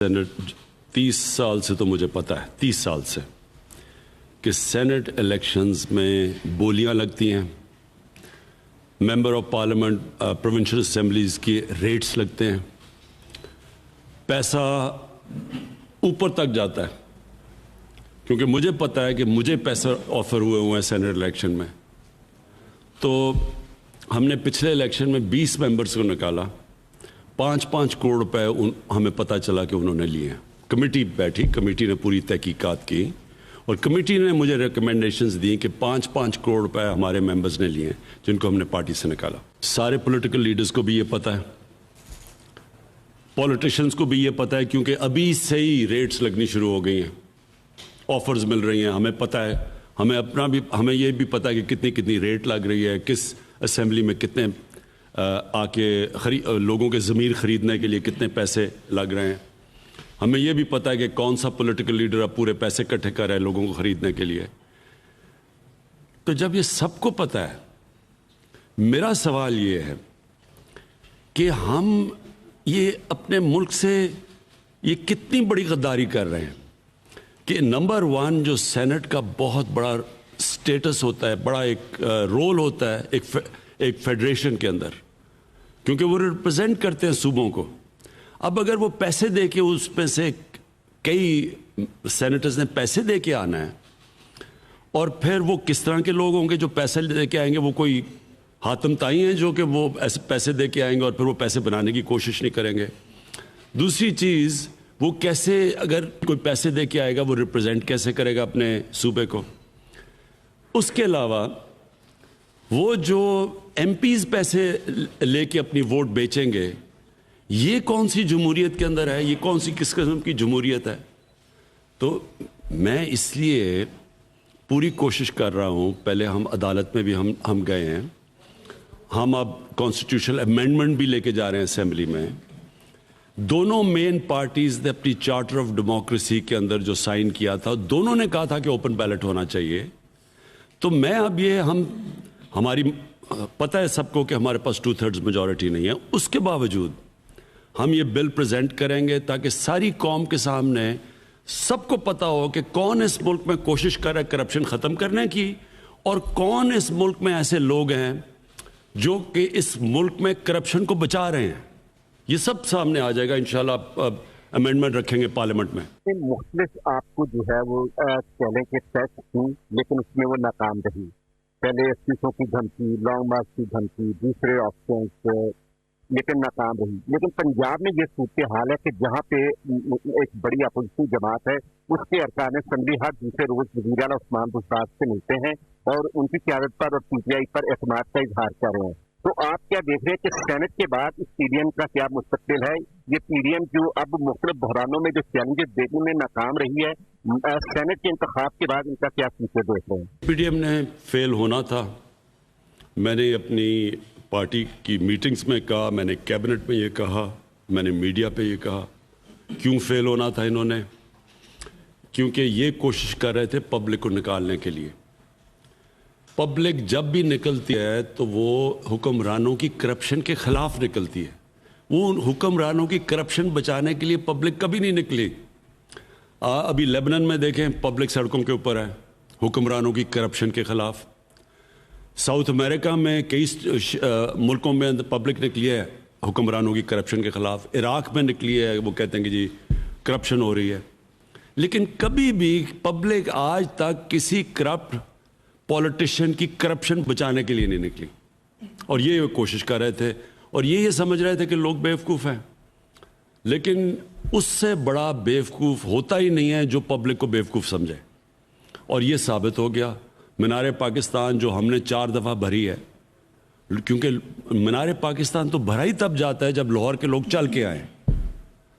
Saint 30 سال سے تو مجھے پتہ ہے 30 سال سے کہ سینٹ الیکشنز میں بولیاں لگتی ہیں، member of parliament provincial assemblies کی ریٹس لگتے ہیں، پیسہ اوپر تک جاتا ہے، کیونکہ مجھے پتہ ہے کہ مجھے پیسہ آفر ہوئے ہیں سینٹ الیکشن میں. تو ہم نے پچھلے الیکشن میں 20 ممبرز کو نکالا، 5-5 کروڑ روپے ہمیں پتہ چلا کہ انہوں نے لیے ہیں. کمیٹی بیٹھی، کمیٹی نے پوری تحقیقات کی اور کمیٹی نے مجھے ریکمنڈیشنز دی کہ 5-5 کروڑ روپے ہمارے ممبرز نے لیے ہیں جن کو ہم نے پارٹی سے نکالا. سارے پولیٹیکل لیڈرز کو بھی یہ پتہ ہے، پولیٹیشنز کو بھی یہ پتہ ہے، کیونکہ ابھی سے ہی ریٹس لگنی شروع ہو گئی ہیں، آفرز مل رہی ہیں. ہمیں پتہ ہے، ہمیں یہ بھی پتہ ہے کہ کتنی ریٹ لگ رہی ہے، کس اسمبلی میں کتنے آ کے لوگوں کے ضمیر خریدنے کے لیے کتنے پیسے لگ رہے ہیں. ہمیں یہ بھی پتہ ہے کہ کون سا پولیٹیکل لیڈر اب پورے پیسے اکٹھے کر رہا ہے لوگوں کو خریدنے کے لیے. تو جب یہ سب کو پتہ ہے، میرا سوال یہ ہے کہ ہم یہ اپنے ملک سے یہ کتنی بڑی غداری کر رہے ہیں کہ نمبر 1 جو سینٹ کا بہت بڑا سٹیٹس ہوتا ہے، بڑا ایک رول ہوتا ہے ایک فیڈریشن کے اندر، کیونکہ وہ ریپرزینٹ کرتے ہیں صوبوں کو. اب اگر وہ پیسے دے کے اس میں سے کئی سینیٹرز نے پیسے دے کے آنا ہے، اور پھر وہ کس طرح کے لوگ ہوں گے جو پیسے دے کے آئیں گے؟ وہ کوئی حاتم تائی ہیں جو کہ وہ ایسے پیسے دے کے آئیں گے اور پھر وہ پیسے بنانے کی کوشش نہیں کریں گے. دوسری چیز، وہ کیسے، اگر کوئی پیسے دے کے آئے گا وہ ریپرزینٹ کیسے کرے گا اپنے صوبے کو؟ اس کے علاوہ وہ جو ایم پیز پیسے لے کے اپنی ووٹ بیچیں گے، یہ کون سی جمہوریت کے اندر ہے؟ یہ کون سی کس قسم کی جمہوریت ہے؟ تو میں اس لیے پوری کوشش کر رہا ہوں. پہلے ہم عدالت میں بھی ہم گئے ہیں، ہم اب کانسٹیٹیوشنل امینڈمنٹ بھی لے کے جا رہے ہیں اسمبلی میں. دونوں مین پارٹیز نے اپنی چارٹر آف ڈیموکریسی کے اندر جو سائن کیا تھا، دونوں نے کہا تھا کہ اوپن بیلٹ ہونا چاہیے. تو میں اب یہ ہماری پتہ ہے سب کو کہ ہمارے پاس 2/3 میجورٹی نہیں ہے، اس کے باوجود ہم یہ بل پریزنٹ کریں گے تاکہ ساری قوم کے سامنے سب کو پتہ ہو کہ کون اس ملک میں کوشش کر رہا ہے کرپشن ختم کرنے کی، اور کون اس ملک میں ایسے لوگ ہیں جو کہ اس ملک میں کرپشن کو بچا رہے ہیں. یہ سب سامنے آ جائے گا انشاءاللہ. امینڈمنٹ رکھیں گے پارلیمنٹ میں. مختلف آپ کو جو ہے وہ چلے کے ٹیسٹ تھی، لیکن اس میں وہ ناکام رہی. پہلے استعفوں کی دھمکی، لانگ مارچ کی دھمکی، دوسرے آپشنس، لیکن ناکام رہی. لیکن پنجاب میں یہ صورتحال ہے کہ جہاں پہ ایک بڑی اپوزیشن جماعت ہے، اس کے ارکان اسمبلی ہر دوسرے روز وزیر اعلیٰ عثمان بزدار سے ملتے ہیں اور ان کی قیادت پر اور پی ٹی آئی پر اعتماد کا اظہار کر رہے ہیں. تو آپ کیا دیکھ رہے ہیں کہ سینٹ کے بعد اس پی ڈی ایم کا کیا مستقبل ہے؟ یہ پی ڈی ایم جو اب مختلف بحرانوں میں جو چیلنجز دینے میں ناکام رہی ہے، سینٹ کے انتخاب کے بعد ان کا کیا فیوچر دیکھ رہے ہیں؟ پی ڈی ایم نے فیل ہونا تھا. میں نے اپنی پارٹی کی میٹنگز میں کہا، میں نے کیبنٹ میں یہ کہا، میں نے میڈیا پہ یہ کہا. کیوں فیل ہونا تھا انہوں نے؟ کیونکہ یہ کوشش کر رہے تھے پبلک کو نکالنے کے لیے. پبلک جب بھی نکلتی ہے تو وہ حکمرانوں کی کرپشن کے خلاف نکلتی ہے. وہ ان حکمرانوں کی کرپشن بچانے کے لیے پبلک کبھی نہیں نکلی. ابھی لیبنن میں دیکھیں، پبلک سڑکوں کے اوپر ہے حکمرانوں کی کرپشن کے خلاف. ساؤتھ امریکہ میں کئی ملکوں میں پبلک نکلی ہے حکمرانوں کی کرپشن کے خلاف. عراق میں نکلی ہے، وہ کہتے ہیں کہ جی کرپشن ہو رہی ہے. لیکن کبھی بھی پبلک آج تک کسی کرپٹ پولیٹیشین کی کرپشن بچانے کے لیے نہیں نکلی. اور یہ کوشش کر رہے تھے اور یہ سمجھ رہے تھے کہ لوگ بیوقوف ہیں. لیکن اس سے بڑا بیوقوف ہوتا ہی نہیں ہے جو پبلک کو بیوقوف سمجھے. اور یہ ثابت ہو گیا. مینار پاکستان جو ہم نے 4 دفعہ بھری ہے، کیونکہ مینار پاکستان تو بھرا ہی تب جاتا ہے جب لاہور کے لوگ چل کے آئیں.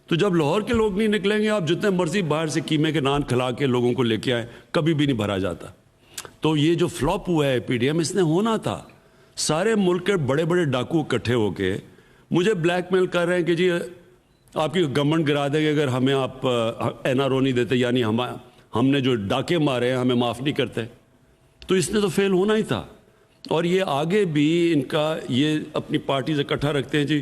تو جب لاہور کے لوگ نہیں نکلیں گے، آپ جتنے مرضی باہر سے قیمے کے نان کھلا کے لوگوں کو لے کے آئیں، کبھی بھی نہیں بھرا جاتا. تو یہ جو فلاپ ہوا ہے پی ڈی ایم، اس نے ہونا تھا. سارے ملک کے بڑے بڑے ڈاکو اکٹھے ہو کے مجھے بلیک میل کر رہے ہیں کہ جی آپ کی گورنمنٹ گرا دے گی اگر ہمیں آپ این آر او نہیں دیتے، یعنی ہم نے جو ڈاکے مارے ہیں ہمیں معاف نہیں کرتے. تو اس نے تو فیل ہونا ہی تھا. اور یہ آگے بھی ان کا یہ اپنی پارٹیز اکٹھا رکھتے ہیں جی